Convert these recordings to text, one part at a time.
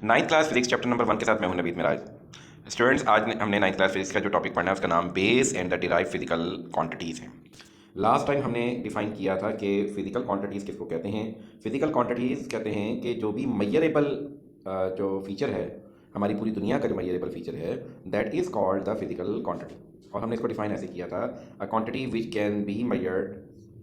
Ninth class physics chapter number 1 के साथ मैं हूं नवीद मिराज। स्टूडेंट्स, आज हमने नाइन्थ क्लास फिजिक्स का जो टॉपिक पढ़ना है उसका नाम base and the derive physical quantities है। लास्ट टाइम हमने डिफाइन किया था कि फिजिकल क्वांटिटीज़ किसको कहते हैं। फिजिकल क्वांटिटीज़ कहते हैं कि जो भी मैयरेबल जो फीचर है, हमारी पूरी दुनिया का जो मैयरेबल फीचर है, that is called the physical quantity. और हमने इसको डिफाइन ऐसे किया था, a quantity which can be measured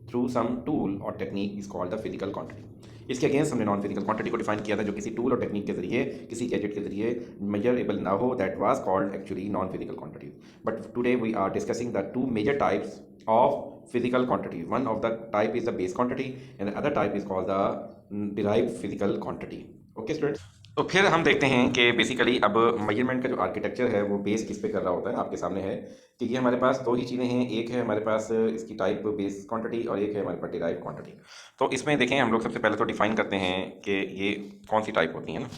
through some tool और technique is called the physical quantity. इसके अगेंस्ट हमने नॉन फिजिकल क्वांटिटी को डिफाइन किया था, जो किसी टूल और टेक्निक के जरिए, किसी गैजेट के जरिए मेजरेबल ना हो, that was called actually non physical quantities. But today we are discussing the two major types of physical quantities. One of the type is the base quantity and the other type is called the derived physical quantity. Okay students, तो फिर हम देखते हैं कि basically अब measurement का जो architecture है वो बेस किस पे कर रहा होता है। आपके सामने है कि ये हमारे पास दो ही चीज़ें हैं, एक है हमारे पास इसकी टाइप बेस क्वांटिटी और एक है हमारे पास डिराइव क्वांटिटी। तो इसमें देखें, हम लोग सबसे पहले तो डिफाइन करते हैं कि ये कौन सी टाइप होती है ना।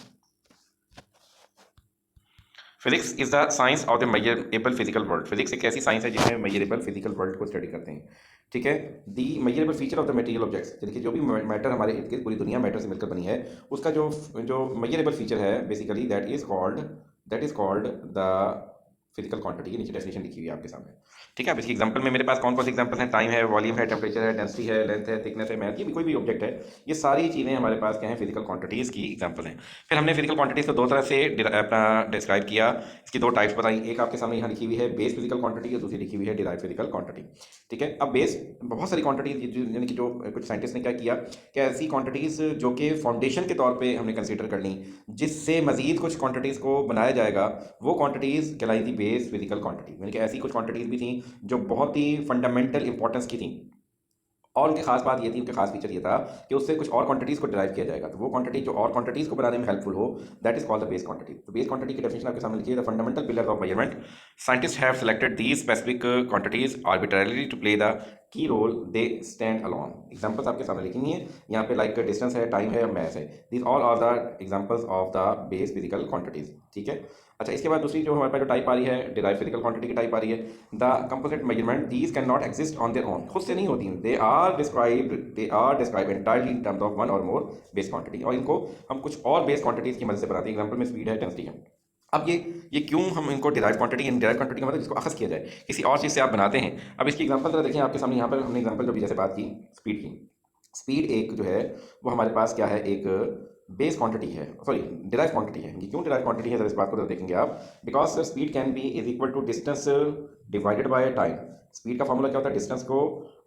Physics is the science of the measurable physical world. Physics एक ऐसी साइंस है जिसमें मेजरेबल फिजिकल वर्ल्ड को स्टडी करते हैं। ठीक है, the measurable feature of the material objects, देखिए जो भी मैटर हमारे इर्द गिर्द पूरी दुनिया मैटर से मिलकर बनी है, उसका जो जो मेजरेबल फीचर है basically that is called the physical quantity. की नीचे डेफिनेशन लिखी हुई है आपके सामने। ठीक है, अब इसकी एग्जांपल में मेरे पास कौन कौन से एग्जांपल हैं? टाइम है, वॉल्यूम है, टेम्परेचर है, डेंसिटी है, लेंथ है, थिकनेस है, मैथ, ये भी कोई भी ऑब्जेक्ट है, ये सारी चीज़ें हमारे पास क्या है, फिजिकल क्वांटिटीज़ की एग्जांपल हैं। फिर हमने फिजिकल क्वांटिटीज़ को दो तरह से अपना डिस्क्राइब किया, इसकी दो टाइप्स बताई। एक आपके सामने यहाँ लिखी हुई है बेस फिजिकल क्वांटिटी और दूसरी लिखी हुई है डिराइव फिजिकल क्वांटिटी। ठीक है, अब बेस बहुत सारी क्वांटिटीज, यानी कि जो कुछ साइंटिस्ट ने क्या किया कि ऐसी क्वांटिटीज़ जो कि फाउंडेशन के तौर पर हमने कंसिडर कर ली, जिससे मजीद कुछ क्वांटिटीज़ को बनाया जाएगा, वो क्वांटिटीज़ कहलाई थी बेस फिजिकल क्वांटिटी। यानी कि ऐसी कुछ क्वांटिटीज़ भी थी जो बहुत ही फंडामेंटल इंपॉर्टेंस की थी, और उनकी खास बात ये थी, उनका खास फीचर ये था कि उससे कुछ और क्वांटिटीज़ को डिराइव किया जाएगा। तो वो क्वांटिटी जो और क्वांटिटीज़ को बनाने में हेल्पफुल हो, that is called the base quantity. तो बेस क्वांटिटी की डेफिनेशन आपके सामने लिखिए, the fundamental pillars of measurement. Scientist have selected these specific quantities arbitrarily to play the key role they stand alone. Examples आपके सामने लिखी है यहाँ पे, लाइक डिस्टेंस है, टाइम है और मैथ है। These all are the examples of the base physical quantities. ठीक है, अच्छा, इसके बाद दूसरी जो हमारे पास जो टाइप आ रही है, डिराइव फिजिकल क्वांटिटी की टाइप आ रही है, the composite measurement. These can not exist on their own, खुद से नहीं होती, they are described entirely in terms of one or more base quantity. और इनको हम कुछ और बेस क्वांटिटीज की मदद से बनाते हैं। एग्जाम्पल में स्पीड है, डेंसिटी है। अब ये क्यों हम इनको डिराइव क्वांटिटी, डिराइव क्वांटिटी का मतलब जिसको अखज़ किया जाए, किसी और चीज़ से आप बनाते हैं। अब इसकी एग्जांपल जरा देखें आपके सामने, यहाँ पर हमने एग्जांपल जो भी जैसे बात की स्पीड की। स्पीड एक जो है वो हमारे पास क्या है, एक बेस क्वांटिटी है, सॉरी डिराइव क्वांटिटी है। ये क्यों डिराइव क्वांटिटी है, जरा इस बात को जरा देखेंगे आप। Because speed can be is equal to distance divided by time. Speed का फॉर्मूला क्या होता है, डिस्टेंस को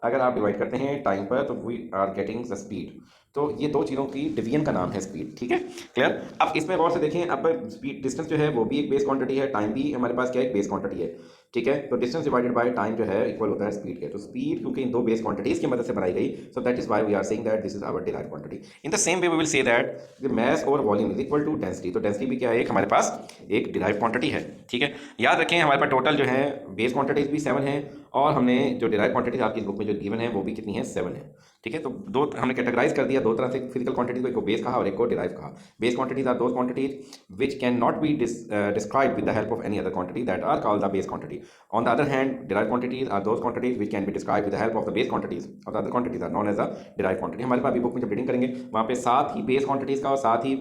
अगर आप डिवाइड करते हैं टाइम पर तो we are getting the speed. तो ये दो चीज़ों की डिवीजन का नाम है स्पीड। ठीक है, क्लियर। अब इसमें गौर से देखें, अब स्पीड डिस्टेंस जो है वो भी एक बेस क्वांटिटी है, टाइम भी हमारे पास क्या है, एक बेस क्वांटिटी है। ठीक है, तो डिस्टेंस डिवाइडेड बाय टाइम जो है इक्वल होता है स्पीड के। तो स्पीड क्योंकि इन दो बेस क्वांटिटीज की मदद से बनाई गई, so that is why we are saying that this is our derived quantity. In the same way we will say that the mass over volume is equal to density. तो density भी क्या है, एक हमारे पास एक डिराइव्ड क्वांटिटी है। ठीक है, याद रखें हमारे पास टोटल जो है बेस क्वांटिटीज भी 7 है, और हमने जो डिराइव क्वांटिटीज आपकी बुक में जो गिवन है वो भी कितनी है, 7 है। ठीक है, तो दो हमने कैटेगराइज कर दिया दो तरह से फिजिकल क्वांटिटीज को, एक को बेस कहा और एक को डिराइव कहा। Base quantities are those quantities which can not be described with the help of any other quantity, that are called the base quantity. On the other hand, derive quantities are those quantities which can be described with the help of the base quantities और the other quantities are known as the derive quantity. हमारे पास अभी book में जब reading करेंगे वहाँ पे साथ ही बेस क्वांटिटीज का और साथ ही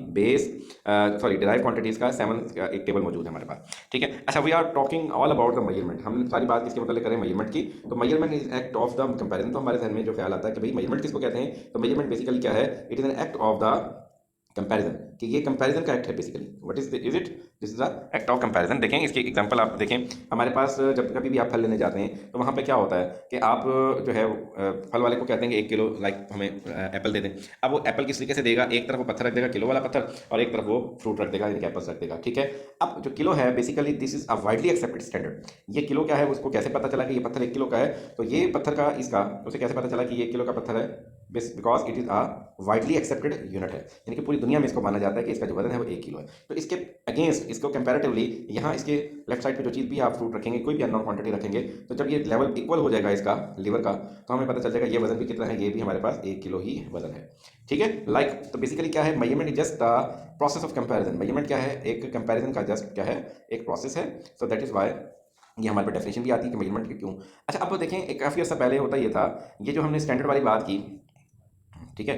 डिराइव क्वांटिटीज का 7 एक टेबल मौजूद है हमारे पास। ठीक है, अच्छा, we are talking all about the measurement. हम सारी बात किसके मतलब करें, मेजरमेंट की। तो measurement is act of the comparison. तो हमारे ध्यान में जो ख्याल आता है कि भाई मेजरमेंट किसको कहते हैं, तो मेजरमेंट बेसिकली क्या है, it is an act of the comparison, कि ये कंपैरिजन का एक्ट है basically. What is it, this is the act of comparison. देखें इसकी एग्जांपल आप देखें, हमारे पास जब कभी भी आप फल लेने जाते हैं तो वहाँ पे क्या होता है कि आप जो है फल वाले को कहते हैं कि 1 किलो लाइक हमें एप्पल दे दें। अब वो एप्पल किस तरीके से देगा, एक तरफ वो पत्थर रख देगा, किलो वाला पत्थर, और एक तरफ वो फ्रूट रख देगा, यानी कि एप्पल्स रख देगा। ठीक है, अब जो किलो है basically this is a widely accepted standard. ये किलो क्या है, उसको कैसे पता चला कि ये पत्थर 1 किलो का है, तो ये पत्थर का इसका उसे कैसे पता चला कि ये 1 किलो का पत्थर है, because it is a widely accepted unit है, यानी कि पूरी दुनिया में इसको माना जाता है कि इसका जो वजन है वो 1 किलो है। तो इसके अगेंस्ट, इसको कंपैरेटिवली, यहाँ इसके लेफ्ट साइड पे जो चीज़ भी आप फ्रूट रखेंगे, कोई भी अननोन क्वांटिटी रखेंगे, तो जब ये लेवल इक्वल हो जाएगा इसका लीवर का, तो हमें पता चल जाएगा ये वजन भी कितना है, ये भी हमारे पास 1 किलो ही वजन है। ठीक है, लाइक तो बेसिकली क्या है, measurement is just the process of comparison. Measurement क्या है, एक कंपैरिजन का जस्ट क्या है, एक प्रोसेस है। सो दैट इज वाई ये हमारे पास डेफिनेशन भी आती है कि मेजरमेंट की क्यों। अच्छा, अब देखें, एक काफ़ी अर्सा पहले होता ये था, ये जो हमने स्टैंडर्ड वाली बात की, ठीक है,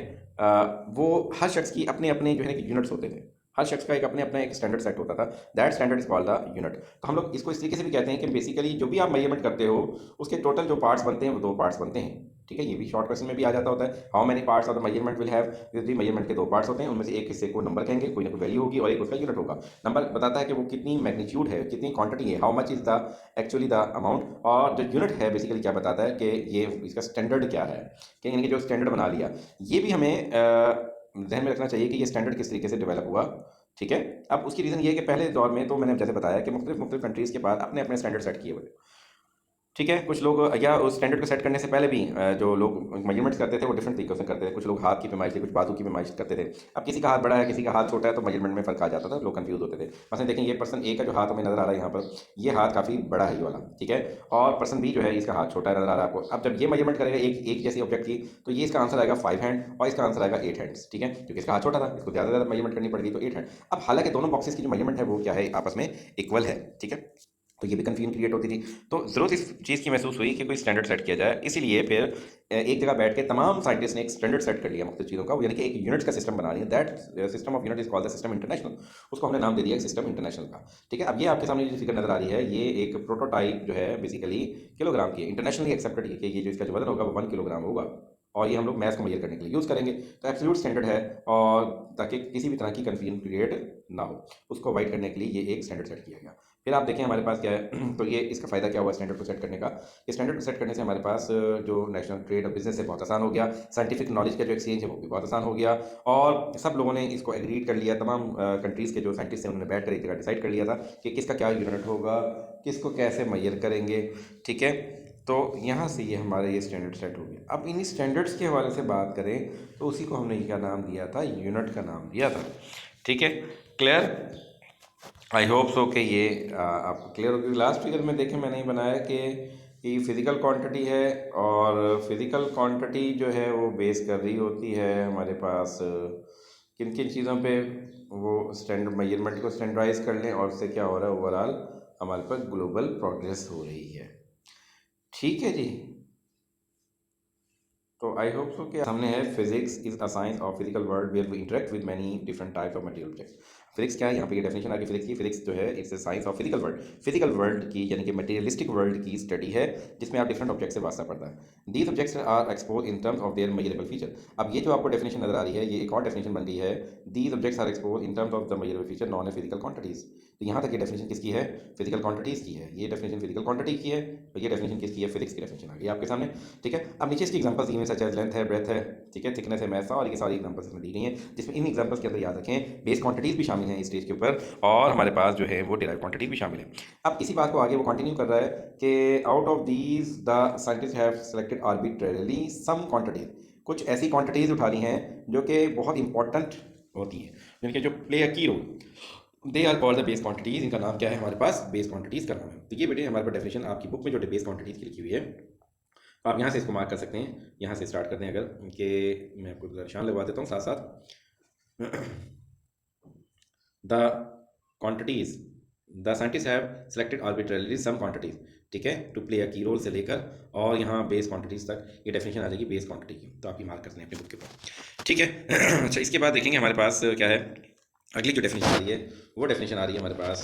वो हर शख्स की अपने अपने जो है ना यूनिट्स होते थे। हर शख्स का एक अपने अपना एक स्टैंडर्ड सेट होता था। That standard is called the unit. तो हम लोग इसको इस तरीके से भी कहते हैं कि बेसिकली जो भी आप मेजरमेंट करते हो उसके टोटल जो पार्ट्स बनते हैं वो 2 पार्ट्स बनते हैं। ठीक है, ये भी शॉर्ट क्वेश्चन में भी आ जाता होता है। How many parts of the measurement will have, यदि मेजरमेंट के 2 पार्ट्स होते हैं उनमें से एक हिस्से को नंबर कहेंगे, कोई ना कोई वैल्यू होगी, और एक उसका यूनिट होगा। नंबर बताता है कि वो कितनी मैग्नीट्यूड है, कितनी क्वांटिटी है, how much is the actually the amount. और जो यूनिट है बेसिकली क्या बताता है कि ये इसका स्टैंडर्ड क्या है, कि यानी कि जो स्टैंडर्ड बना लिया। ये भी हमें ध्यान में रखना चाहिए कि ये स्टैंडर्ड किस तरीके से डेवलप हुआ। ठीक है, अब उसकी रीज़न ये है कि पहले दौर में तो मैंने जैसे बताया कि मुख्तलिफ कंट्रीज़ के पास अपने अपने स्टैंडर्ड सेट किए हुए थे। ठीक है, कुछ लोग या उस स्टैंडर्ड को सेट करने से पहले भी जो लोग मेजरमेंट्स करते थे वो डिफरेंट तरीकों से करते थे। कुछ लोग हाथ की पैमाइश थी, कुछ बाजू की पैमाइश करते थे। अब किसी का हाथ बड़ा है, किसी का हाथ छोटा है, तो मेजरमेंट में फ़र्क आ जाता था, लोग कंफ्यूज होते थे। मसलन देखें, ये पर्सन ए का जो हाथ हमें नज़र आ रहा है यहाँ पर, ये हाथ काफ़ी बड़ा है ये वाला, ठीक है, और पर्सन बी जो है इसका हाथ छोटा नज़र आ रहा है आपको। अब जब ये मेजरमेंट करेगा एक एक जैसी ऑब्जेक्ट की, तो ये इसका आंसर आएगा 5 हैंड और इसका आंसर आएगा 8 हैंड्स। ठीक है, क्योंकि इसका हाथ छोटा था, इसको ज़्यादा मेजरमेंट करनी पड़ेगी, तो 8 हैंड। अब हालांकि दोनों बॉक्सेस की जो मेजरमेंट है वो क्या है, आपस में इक्वल है। ठीक है, तो ये भी कन्फ्यूजन क्रिएट होती थी। तो ज़रूरत इस चीज़ की महसूस हुई कि कोई स्टैंडर्ड सेट किया जाए, इसीलिए फिर एक जगह बैठ के तमाम साइंटिस्ट ने एक स्टैंडर्ड सेट कर लिया मुख्तलिफ चीज़ों का, यानी कि एक यूनिट्स का सिस्टम बना लिया। That system of unit is called the system international. उसको हमने नाम दे दिया सिस्टम इंटरनेशनल का। ठीक है, अब ये आपके सामने जो फिगर नजर आ रही है, ये एक प्रोटोटाइप जो है बेसिकली किलोग्राम की है। इंटरनेशनली एक्सेप्टेड है कि ये जो इसका जो वजन होगा वो 1 किलोग्राम होगा, और ये हम लोग मैथ को मेजर करने के लिए यूज़ करेंगे। तो एब्सोल्यूट स्टैंडर्ड है, और ताकि किसी भी तरह की कन्फ्यूजन क्रिएट ना हो, उसको अवॉइड करने के लिए ये एक स्टैंडर्ड सेट किया गया। फिर आप देखें हमारे पास क्या है तो ये इसका फ़ायदा क्या हुआ स्टैंडर्ड को सेट करने का। ये स्टैंडर्ड को सेट करने से हमारे पास जो नेशनल ट्रेड और बिजनेस है बहुत आसान हो गया। साइंटिफिक नॉलेज का जो एक्सचेंज है वो भी बहुत आसान हो गया, और सब लोगों ने इसको एग्रीड कर लिया। तमाम कंट्रीज़ के जो साइंटिस्ट हैं उन्होंने बैठ कर एक जगह डिसाइड कर लिया था कि किसका क्या यूनिट होगा, किसको कैसे मैयर करेंगे। ठीक है, तो यहाँ से ये हमारा ये स्टैंडर्ड सेट हो गया। अब इन स्टैंडर्ड्स के हवाले से बात करें तो उसी को हमने क्या नाम दिया था, यूनिट का नाम दिया था। ठीक है, क्लियर, आई होप सो कि ये आपको क्लियर होगी। लास्ट फिगर में देखें मैंने ये बनाया कि फिज़िकल क्वांटिटी है, और फिज़िकल क्वांटिटी जो है वो बेस कर रही होती है हमारे पास किन किन चीज़ों पे, वो स्टैंडर्ड मेजरमेंट को स्टैंडर्डाइज कर लें, और उससे क्या हो रहा है ओवरऑल हमारे पास ग्लोबल प्रोग्रेस हो रही है। ठीक है जी, तो आई होप सो कि सामने है physics is a science of physical world where we interact with many different types of material objects. Physics क्या है, यहाँ पे ये डेफिनेशन आ गई फिजिक्स की। फिजिक्स जो है it's a science of physical world, physical world की यानी कि मटेरियलिस्टिक वर्ल्ड की स्टडी है, जिसमें आप डिफरेंट ऑब्जेक्ट से वास्ता पड़ता है। These objects are expose in terms of their measurable feature. अब ये जो आपको डेफिनेशन नजर आ रही है, ये एक और डेफिनेशन बन रही है, these objects are expose in terms of the measurable feature known a physical quantities. तो यहाँ तक ये डेफिनेशन किसकी है, फिजिकल क्वांटिटीज की है। ये डेफिनेशन फिजिकल क्वांटिटी की है, और ये डेफिनेशन किसकी है, फिजिक्स की डेफिनेशन आ गई आपके सामने। ठीक है, अब नीचे इसकी एग्जांपल्स दी हुई हैं, सच एज लेंथ है, ब्रेथ है, ठीक है, थिकनेस है, मैथ, और ये सारी एग्जांपल्स इसमें दी गई हैं, जिसमें इन एग्जांपल्स के अंदर याद रखें बेस क्वांटिटीज भी शामिल हैं इस स्टेज के ऊपर, और हमारे पास जो है वो डिराइव क्वांटिटीज भी शामिल है। अब इसी बात को आगे वो कंटिन्यू कर रहा है कि out of these the scientist have selected arbitrarily some quantities. कुछ ऐसी क्वांटिटीज उठा ली हैं जो कि बहुत इंपॉर्टेंट होती हैं, जिनके जो play a key role, they are called the base quantities. इनका नाम क्या है हमारे पास, बेस क्वांटिटीज का नाम है। तो ये बेटे हमारे पास डेफिनेशन आपकी बुक में जो बेस क्वांटिटीज की लिखी हुई है, तो आप यहाँ से इसको मार्क कर सकते हैं। यहाँ से स्टार्ट करते हैं अगर, कि मैं आपको निशान लगवा देता हूँ साथ साथ। The quantities the scientist have selected arbitrarily some quantities, ठीक है, to play a key role से लेकर और यहाँ बेस क्वांटिटीज तक ये डेफिनेशन आ जाएगी बेस क्वांटिटी की। तो आप ये मार्क करते हैं अपने बुक के ऊपर, ठीक है। अच्छा, इसके बाद देखेंगे हमारे पास क्या है, अगली जो डेफिनेशन आ रही है वो डेफिनेशन आ रही है हमारे पास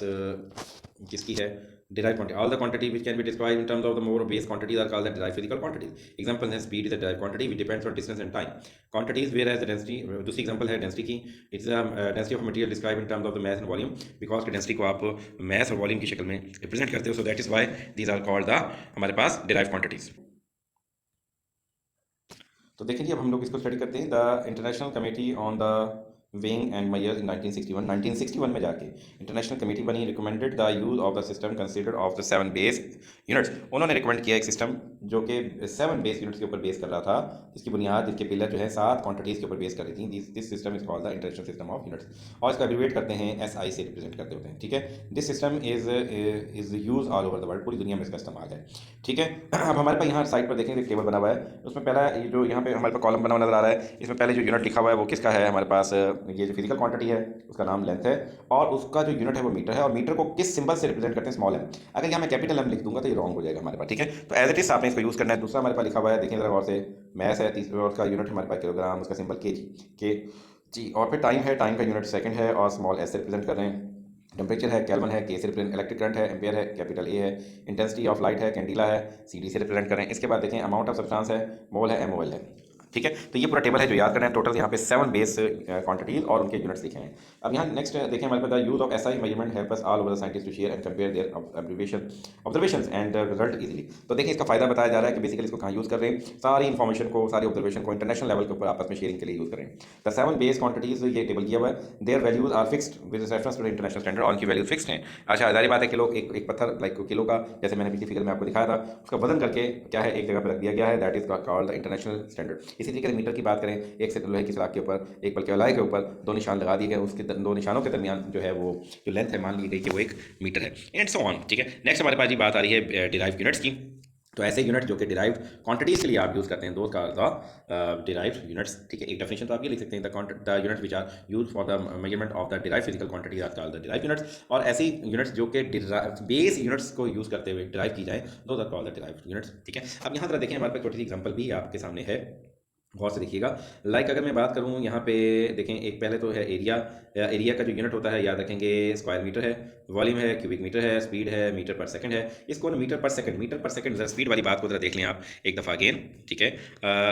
किसकी है, derived quantity. All the quantity which can be described in terms of the more base quantities are called the derived physical quantities. Example है speed is a derived quantity which depends on distance and time. Quantities whereas the density, दूसरी example है density की, it's a density of a material described in terms of the mass and volume, because density को आप mass और volume की शक्ल में represent करते हो, so that is why these are called the हमारे पास derived quantities. तो देखें जी, अब हम लोग इसको स्टडी करते हैं। The international committee on the weighing and measures in 1961 में जाके इंटरनेशनल कमेटी बनी, recommended the use of the system considered of the 7 base units. उन्होंने रिकमेंड किया एक सिस्टम जो कि 7 बेस यूनिट्स के ऊपर बेस कर रहा था, जिसकी बुनियाद, जिसके पिलर जो है 7 क्वांटिटीज़ के ऊपर बेस कर रही थी। This system is called the international system of units, और इसका एब्रीवेट करते हैं SI से रिप्रेजेंट करते होते हैं। ठीक है, this system is use all over the world, पूरी दुनिया में इसका इस्तेमाल है। ठीक है, अब हमारे पास यहाँ साइड पर देखेंगे टेबल बना हुआ है, उसमें पहला ये जो यहाँ पे हमारे पास कॉलम बना हुआ नजर आ रहा है, इसमें पहले जो यूनिट लिखा हुआ है वो किसका है, हमारे पास ये जो फिजिकल क्वांटिटी है उसका नाम लेंथ है, और उसका जो यूनिट है वो मीटर है, और मीटर को किस सिंबल से रिप्रेजेंट करते हैं, स्मॉल एम। अगर यहाँ मैं कैपिटल एम लिख दूंगा तो ये रॉन्ग हो जाएगा हमारे पास। ठीक है, तो एज इट इज आपने इसको यूज़ करना है। दूसरा हमारे पास लिखा हुआ है, देखें जरा गौर से, मैस है, तीसरा उसका यूनिट हमारे पास किलोग्राम, उसका सिंबल के जी, के जी, और फिर टाइम है, टाइम का यूनिट सेकंड है और स्मॉल एस से रिप्रेजेंट कर रहे हैं। टेम्परेचर है, केल्विन है, के से रिप्रेजेंट इलेक्ट्रिक करंट है, एम्पियर है, कैपिटल ए है। इंटेंसिटी ऑफ लाइट है, कैंडिला है, सी डी से रिप्रेजेंट कर रहे हैं। इसके बाद देखें अमाउंट ऑफ सब्सटेंस है, मोल है, एमओएल है। ठीक है, तो ये पूरा टेबल है जो याद करना है। टोटल यहाँ पे 7 बेस क्वांटिटीज और उनके यूनिट्स लिखे हैं। अब यहाँ नेक्स्ट देखें हमारे पास use of SI measurement help us all over the scientist to share and compare their observations and result easily. तो देखिए इसका फायदा बताया जा रहा है कि बेसिकली इसको कहाँ यूज़ कर रहे हैं, सारी इन्फॉर्मेशन को, सारी ऑब्जर्वेशन को इंटरनेशनल लेवल के ऊपर आपस में शेयरिंग के लिए यूज़ करें। द 7 बेस क्वांटिटीज ये टेबल किया हुआ है, their values are fixed with reference to the international standard, और उनकी वैल्यूज फिक्स्ड हैं। अच्छा, जारी बात है कि लोग एक पत्थर लाइक किलो का, जैसे मैंने पिछली फिगर में आपको दिखाया था, उसका वजन करके क्या है एक जगह पर रख दिया गया है, that is called the international standard. इसी तरीके से मीटर की बात करें, एक से लोहे की सलाख के ऊपर, एक बल्कि लोहे के ऊपर 2 निशान लगा दिए गए, उसके 2 निशानों के दरमियान जो है वो जो लेंथ है मान ली गई कि वो 1 मीटर है, एंड सो ऑन। ठीक है, नेक्स्ट हमारे पास जी बात आ रही है डिराइव यूनिट्स की। तो ऐसे यूनिट जो कि डिराइव्ड क्वांटिटीज के लिए आप यूज़ करते हैं, दोस्त का डिराइव्ड यूनिट्स। ठीक है, एक डेफिनेशन तो आप ये लिख सकते हैं, the units which are use for the measurement of the derive physical quantities are called the derive units. और ऐसी यूनिट्स जो कि बेस यूनिट्स को यूज़ करते हुए डिराइव की जाए, those are called the derive units. ठीक है, अब यहाँ जरा देखें, हमारे पास छोटी सी एग्जांपल भी आपके सामने है, गौर से देखिएगा। लाइक अगर मैं बात करूँ यहाँ पे देखें, एक पहले तो है एरिया। एरिया का जो यूनिट होता है याद रखेंगे स्क्वायर मीटर है, वॉल्यूम है क्यूबिक मीटर है, स्पीड है मीटर पर सेकंड है। इसको ना मीटर पर सेकंड जरा स्पीड वाली बात को जरा देख लें आप एक दफ़ा अगेन। ठीक है,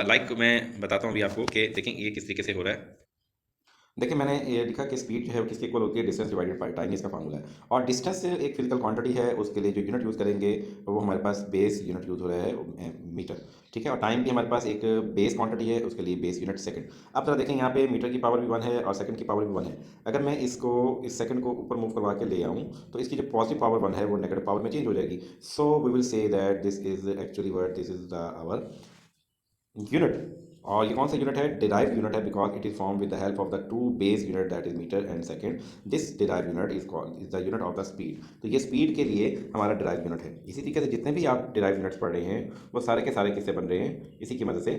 लाइक मैं बताता हूँ अभी आपको कि देखें ये किस तरीके से हो रहा है। देखिए मैंने ये लिखा कि स्पीड जो है वो किसके इक्वल होती है, डिस्टेंस डिवाइडेड बाय टाइम, इसका फार्मूला है। और डिस्टेंस एक फिजिकल क्वांटिटी है, उसके लिए जो यूनिट यूज़ करेंगे वो हमारे पास बेस यूनिट यूज़ हो रहा है मीटर। ठीक है, और टाइम भी हमारे पास एक बेस क्वांटिटी है, उसके लिए बेस यूनिट सेकंड। अब जरा देखें यहाँ पे मीटर की पावर भी 1 है और सेकंड की पावर भी 1 है। अगर मैं इसको इस सेकंड को ऊपर मूव करवा के ले आऊँ तो इसकी जो पॉजिटिव पावर 1 है वो नेगेटिव पावर में चेंज हो जाएगी। So we will say that this is actually word, this is the our unit. और ये कौन सा यूनिट है, डिराइव यूनिट है, because it is form with the help of the 2 base unit that is metre and second. This derive unit is called is the unit of the speed. तो ये speed के लिए हमारा derive unit है। इसी तरीके से जितने भी आप डिराइव यूनिट्स पढ़ रहे हैं वो सारे के सारे किससे बन रहे हैं, इसी की मदद से।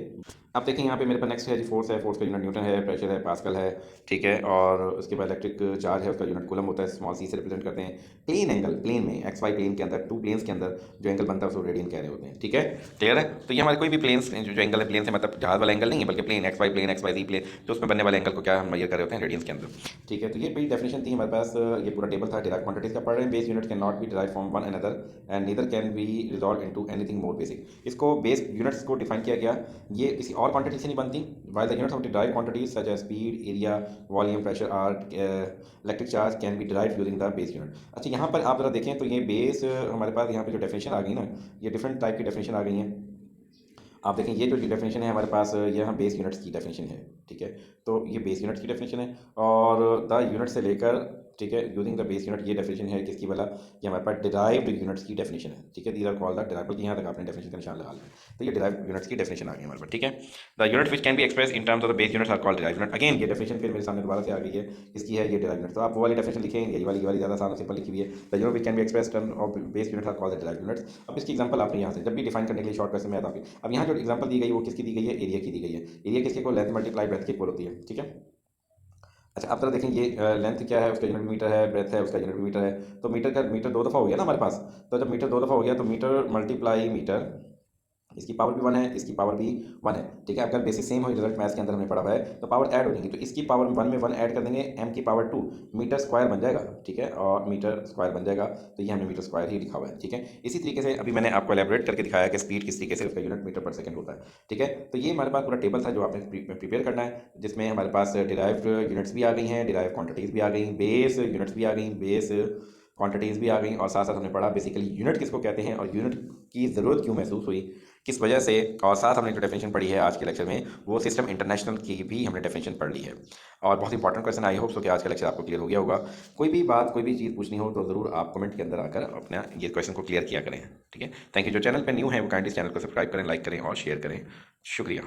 अब देखें यहाँ पे मेरे पास नेक्स्ट है जी फोर्स है, फोर्स का यूनिट न्यूटन है, प्रेशर है पास्कल है। ठीक है, और उसके बाद इलेक्ट्रिक चार्ज है, उसका यूनिट कूलम होता है, स्मॉल सी से रिप्रेजेंट करते हैं। प्लेन एंगल, प्लेन में एक्स वाई प्लेन के अंदर 2 प्लेन्स के अंदर जो एंगल बनता है उसको रेडियन कह रहे होते हैं। ठीक है, क्लियर है। तो ये हमारे कोई भी प्लेन्स जो एंगल है, प्लेन से मतलब जहाज वाला एंगल नहीं है, बल्कि प्लेन एक्स वाई जी प्लेन, तो उसमें बनने वाले एंगल को क्या हम मेजर कर रहे होते हैं, रेडियंस के अंदर। ठीक है, तो ये बड़ी डेफिनेशन थी हमारे पास। ये पूरा टेबल था डिराइव क्वांटिटीज का पढ़ रहे हैं। Base unit can not B derive from one another and neither can be resolve into anything more basic. इसको बेस यूनिट्स को डिफाइन किया गया, ये किसी और क्वांटिटी से नहीं बनती। while the units of derived quantities such as speed, area, volume, pressure or electric charge can be derived using the base unit। अच्छा, यहाँ पर आप जरा देखें तो ये बेस हमारे पास यहाँ पे जो डेफिनेशन आ गई ना, ये डिफरेंट टाइप की डेफिनेशन आ गई है। आप देखें ये जो डेफिनेशन है हमारे पास, ये यहाँ बेस यूनिट्स की डेफिनेशन है। ठीक है, तो ये बेस यूनिट्स की डेफिनेशन है, और द यूनिट से लेकर, ठीक है, यूजिंग द बेस यूनिट, ये डेफिनेशन है किसकी वाला, ये हमारे पास डिराइव्ड यूनिट्स की डेफिनेशन है। ठीक है, these are called the derive, बल्कि यहाँ तक आपने डेफिनेशन का निशान लगा लिया। तो ये डिराइव यूनिट्स की डेफिनेशन आ गई हमारे पास। ठीक है, the unit which can be express in terms of the base units are called derive unit. Again ये डेफिनेशन फिर मेरे सामने दोबारा से आ गई है, इसकी है ये डिराइव यूनिट। तो आप वो वाली डेफिनेशन लिखें, ये वाली ज़्यादा आसान सिंपल लिखी हुई है, the unit which can be express term of base unit are called the derive units. अब इसकी एग्जांपल आपने यहाँ से जब भी डिफाइन करने के लिए शॉर्टकट से मैं आता हूँ। अब यहाँ जो एग्जांपल दी गई वो किसकी दी गई है, एरिया की दी गई है। एरिया किसके को, लेंथ मल्टीप्लाई ब्रेथ के इक्वल होती है। ठीक है, अच्छा अब तरह देखें, ये लेंथ क्या है, उसका यूनिट मीटर है, ब्रेथ है, उसका यूनिट मीटर है। तो मीटर 2 दफ़ा हो गया ना हमारे पास। तो जब मीटर 2 दफ़ा हो गया तो मीटर मल्टीप्लाई मीटर, इसकी पावर भी 1 है, इसकी पावर भी 1 है। ठीक है, अगर बेसिस सेम हो, रिजल्ट मैथ्स के अंदर हमने पढ़ा हुआ है, तो पावर ऐड हो जाएगी। तो इसकी पावर 1 में 1 ऐड कर देंगे, m की पावर 2 मीटर स्क्वायर बन जाएगा। ठीक है, और मीटर स्क्वायर बन जाएगा, तो ये हमने मीटर स्क्वायर ही लिखा हुआ है। ठीक है, इसी तरीके से अभी मैंने आपको एलेबरेट करके दिखाया कि स्पीड किस तरीके से उसका यूनिट मीटर पर सेकंड होता है। ठीक है, तो ये हमारे पास पूरा टेबल था जो आपने प्रिपेयर करना है, जिसमें हमारे पास डिराइव्ड यूनिट्स भी आ गई हैं, डिराइव क्वांटिटीज़ भी आ गई, बेस यूनिट्स भी आ गई, बेस क्वांटिटीज़ भी आ गई, और साथ साथ हमने पढ़ा बेसिकली यूनिट किसको कहते हैं और यूनिट की ज़रूरत क्यों महसूस हुई, किस वजह से। और साथ हमने जो डेफिनेशन पढ़ी है आज के लेक्चर में, वो सिस्टम इंटरनेशनल की भी हमने डेफिनेशन पढ़ ली है। और बहुत important question, I hope so कि आज का लेक्चर आपको क्लियर हो गया होगा। कोई भी बात, कोई भी चीज़ पूछनी हो तो ज़रूर आप कमेंट के अंदर आकर अपना ये क्वेश्चन को क्लियर किया करें। ठीक है, थैंक यू। जो चैनल पर न्यू है वो काइंडली चैनल को सब्सक्राइब करें, लाइक करें और शेयर करें। शुक्रिया।